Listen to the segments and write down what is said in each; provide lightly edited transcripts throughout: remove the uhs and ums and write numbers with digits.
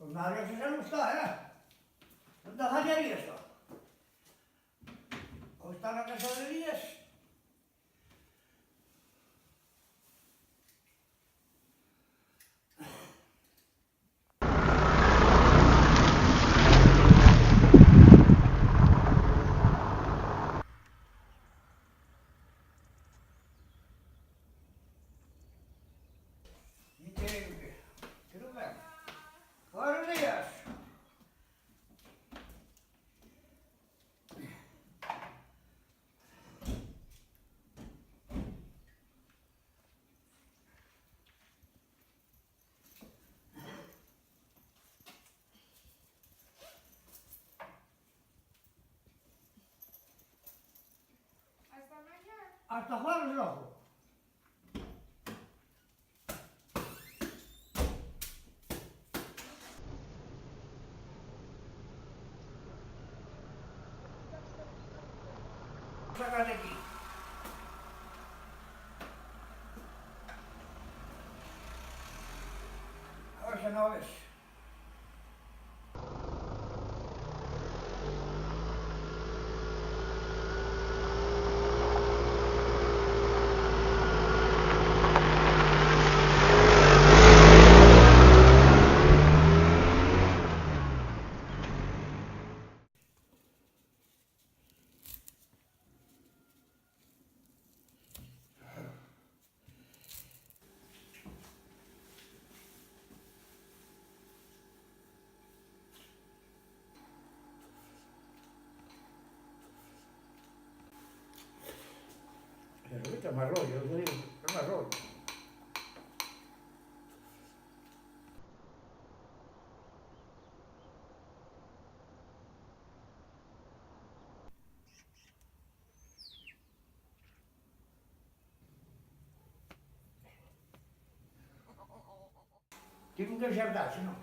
Mario se non sta, non da Javier sto. O sta na casa de Elías. Que non ven. Buenos días. Hasta mañana. Hasta jueves loco. Saca de aquí. A ver si no ves. Pero ahorita me arroyo, yo digo, no me arroyo. Tengo que acertar, si no.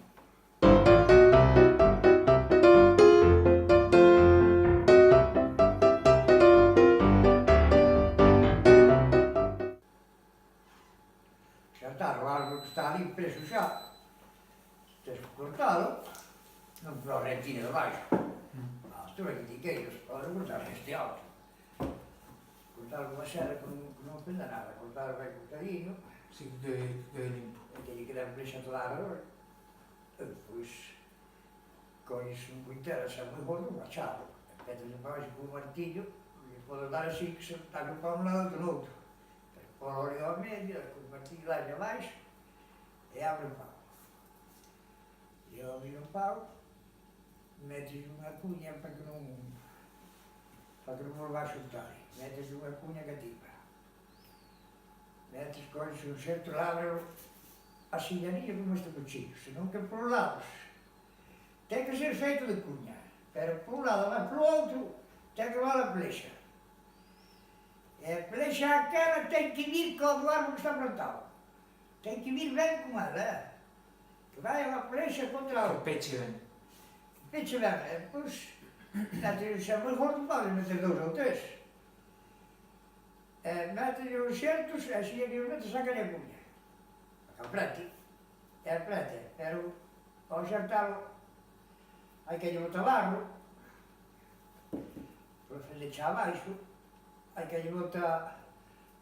Acertar o árbol que está ali preso xa. Tens que cortalo. Non polo retino de baixo. As tuas etiqueiros, para cortar este alto. Cortalo con a serra que non penda nada. Cortalo ben cortadinho. Sí, que limpo. E que lle queda flexa toda a redor. E depois colles un coitero, xa moi gordo, un machado. E pétase para baixo con un martillo. E podes dar así que se está para un lado e do outro. Pon o óleo ao medio, con o martillo lá abaixo. E abre o pau. E ao abrir o pau, metes unha cuña para que non volva a soltar. Metes unha cuña cativa. Metes, colles un centro, lábralo así de anillo como este cuchillo, senón que por lados. Ten que ser feito de cuña, pero por un lado, mas por outro, ten que levar a flexa. E a flexa aquela ten que vir co do árbol que está plantado. Ten que vir ben con ela, que vai a flexa contra o Peche ben. peche ben, e depois, xa moi gordo, pode meter 2 ou 3. Metes os xertos, e así que os metes, saca a cuña. Aprete, pero ao xertalo hai que lle botar barro, por fazer xa abaixo, hai que lle botar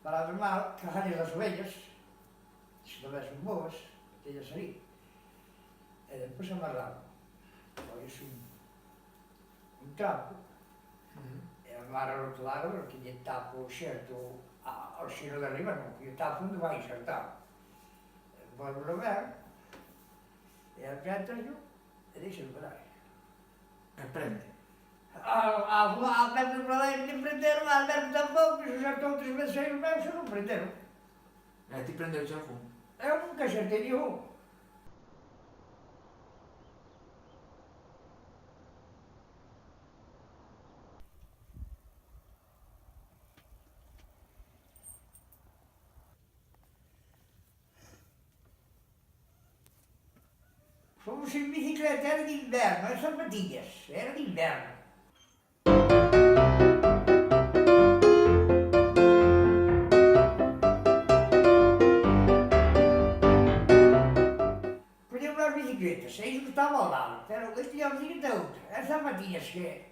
para mal, cajallas das ovellas, se non ves un boas, tellas ali, e depois amarrado. Pois un trapo, e amarralo todo árbol, que lle tapo o xerto ao xero de arriba, non, que lle tapo onde vai xertalo. Volvo ver, e apretas-lo, e deixa-lo para aí. E prende. A perna para aí que prenderon, a Alberto tampouco, que se xertou 3 veces aí os meus, non prenderon. E ti prendeu xa algún? Eu nunca xertei nenhum. Fomos en bicicleta, era de inverno, en zapatillas, era de inverno. Poñemos as bicicletas, e iso que está estava ao lado, pero o estilhão de outra. As sapatilhas que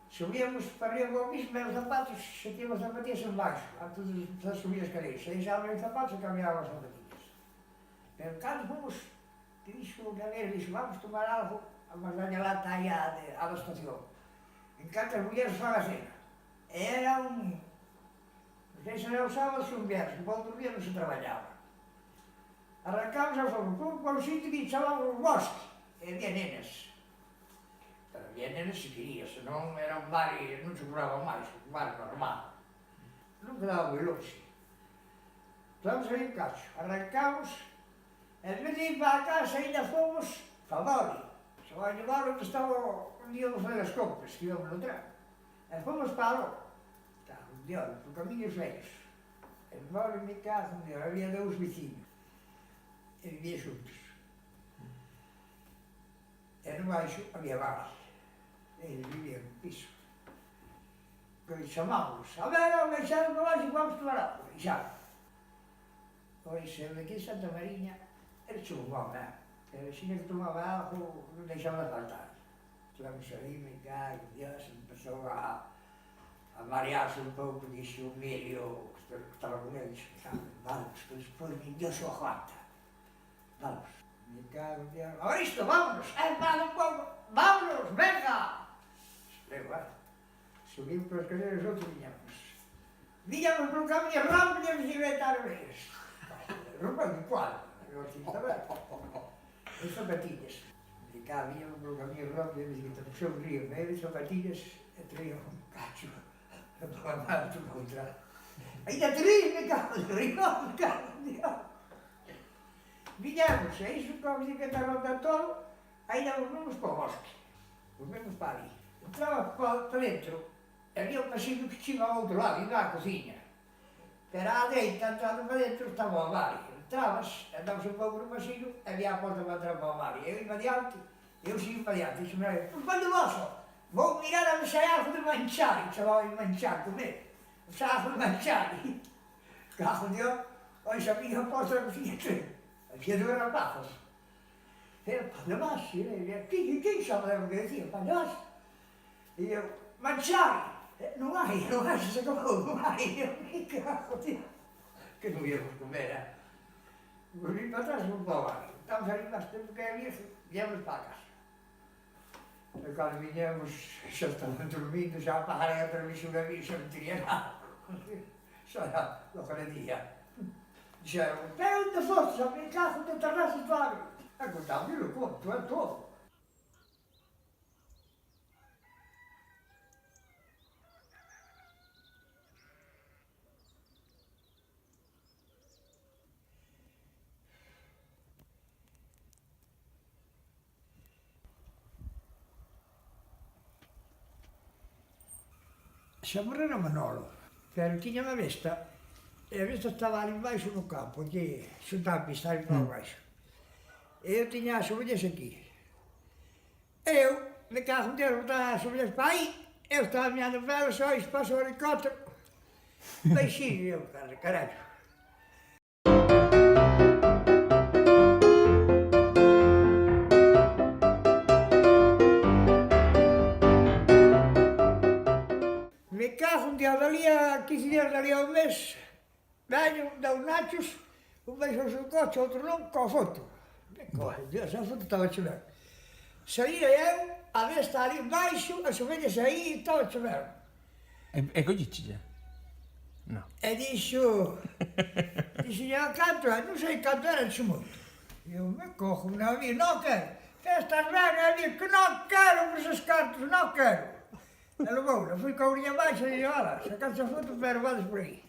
subíamos para arriba com os meus sapatos, se tínhamos sapatilhas embaixo, antes de subir as cadeiras. Se deixava os sapatos, eu cambiava as sapatilhas. Pero cando fomos, dixo o cadeiro, dixo, vamos tomar algo, mas daña lá está aí à estación. En canto as mulheres fan a cena. Era non sei se era o sábado ou un viernes, que outro día non se traballaba. Arrancamos a fomos por un sitio que chamamos Bosque, e había nenas. Pero había nenas se quería, senón era un bar e non se cobraba máis, un bar normal. Non quedaba moi longe. Estamos aí en cacho, arrancamos, e en vez de ir para a casa, ainda fomos para Dori. Se vai levar onde estaba un día de fazer as compras, que íbamos no tren. E fomos para Dori. Un día, por camiños vellos. En Dori, en mi casa, un día, había dous vecinos. E vivía xuntos. E no baixo había bares. Eles vivían no piso. Que chamámos, a ver, ao baixar no baixo, vamos tomar algo. E xa. Pois, eu aquí en Santa Mariña, era chulo bom, pero se que tomaba algo, non deixaba de faltar. Estivemos aí, me cago, Dios, empezou a marearse un pouco, dixo o Emilio, que estaba con eles, vamos, que despois nin Dios o aguanta. Vamos, me cago, Dios, ahora isto, vámonos, vale un pouco, vámonos, venga! Pero, subimos pelas cadeiras, outros viñamos. Viñamos polo camiño rápido e bicicleta a veres. Roupa de cual, eu así, está ben? E zapatillas. De cá viñamos polo camiño rápido e bicicleta, puxou un río, meio de zapatillas e traía un cacho para mandar por outra. Ainda tres, me cago de río, me cago de Dios. Viñamos, e iso con a bicicleta ronda todo, ainda volvemos para o bosque. Volvemos para ali. Entraba para dentro, e había un pasillo que chiva ao outro lado, iba á cociña. Pero á dereita, entrando para dentro, estaba o armario. Entrabas, andamos un pouco no pasillo, e había a porta para entrar para o armario. Eu iba adiante, eu sigo para adiante. Dixo, mira, por quando vosso, vou mirar a ver se hai algo de manchar. E chamaba de manchar, comer. O se algo de manchar. Cajo, Dios, hoxe a minha porta da cociña tre. Había dúas rapazas. Pero, para nós, quem chama o que decía? Para nós. E eu, manchar. Non hai, se acabou, non hai. Eu, me cago, tío. Que non íamos comer, Volví para atrás, vamos para o barrio. Estamos ali máis tempo que había, viemos para a casa. E cando viñemos, xa estaban dormindo, xa apagaron a televisión da vida, xa non teria nada. Xa era o que le día. Dixeron, pero onde fostes, a mi caso, te tardaste claro. E contamos, eu conto, é todo. Xa morrera Manolo, pero tiña unha besta, e a besta estaba ali baixo no campo, que xuntaba a pista ali para baixo. E eu tiña as ovellas aquí. E eu, me cago en Deus, botaba as ovellas para aí, eu estaba mirando para elas, só paso o helicóptero, baixinho, eu, caralho. Me cago un día dali a 15 días dali a un mes, veño, dá uns nachos, un beixo ao seu coche, outro non, coa foto. Me coge, Dios, a foto estaba a chover. Saía eu, a besta ali baixo, as ovellas aí, estaba a chover. E collichilla? No. E dixo, canto é? Non sei canto era, dixo moito. E eu me cojo un navio, non quero. Estas venas, que non quero por esos cartos, non quero. E logo, fui ca orilla baixa e dixo, ala, sacaste a foto, pero vades por aí.